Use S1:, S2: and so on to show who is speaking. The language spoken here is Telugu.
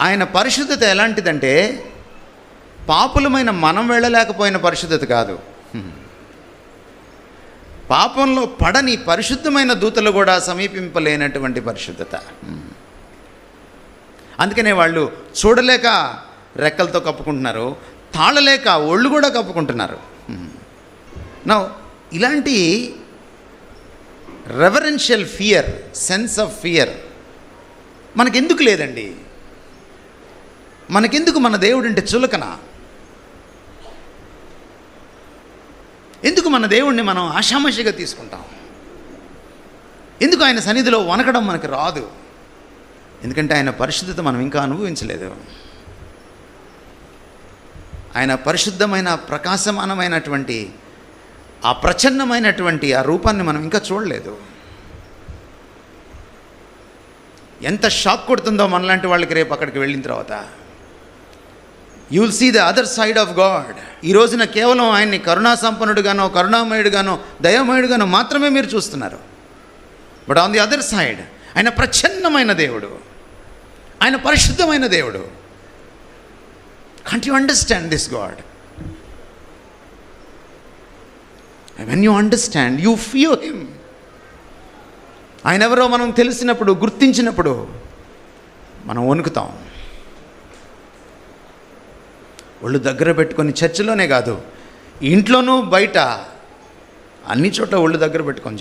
S1: ఆయన పరిశుద్ధత ఎలాంటిదంటే పాపులమైన మనం వెళ్ళలేకపోయిన పరిశుద్ధత కాదు, పాపంలో పడని పరిశుద్ధమైన దూతలు కూడా సమీపింపలేనటువంటి పరిశుద్ధత. అందుకనే వాళ్ళు చూడలేక రెక్కలతో కప్పుకుంటున్నారు, తాళలేక ఒళ్ళు కూడా కప్పుకుంటున్నారు. నా ఇలాంటి reverential fear, sense of fear మనకెందుకు లేదండి? మనకెందుకు మన దేవుడంటే చులకన? ఎందుకు మన దేవుణ్ణి మనం ఆషామాషిగా తీసుకుంటాం? ఎందుకు ఆయన సన్నిధిలో వనకడం మనకు రాదు? ఎందుకంటే ఆయన పరిశుద్ధత మనం ఇంకా అనుభవించలేదు. ఆయన పరిశుద్ధమైన ప్రకాశమానమైనటువంటి ఆ ప్రచన్నమైనటువంటి ఆ రూపాన్ని మనం ఇంకా చూడలేదు. ఎంత షాక్ కొడుతుందో మనలాంటి వాళ్ళకి రేపు అక్కడికి వెళ్ళిన తర్వాత. You will see the other side of God. ఈ రోజున కేవలం ఆయన్ని కరుణా సంపన్నుడుగానో, కరుణామయుడుగానో, దయామయుడుగానో మాత్రమే మీరు చూస్తున్నారు. But on the other side ఆయన ప్రచన్నమైన దేవుడు, ఆయన పరిశుద్ధమైన దేవుడు. Can't you understand this God? When you understand, you fear him. ఆయన ఎవరో మనం తెలిసినప్పుడు, గుర్తించినప్పుడు మనం వణుకుతాం. ఒళ్ళు దగ్గర పెట్టుకొని, చర్చిలోనే కాదు, ఇంట్లోనూ బయట అన్ని చోట్ల ఒళ్ళు దగ్గర పెట్టుకొని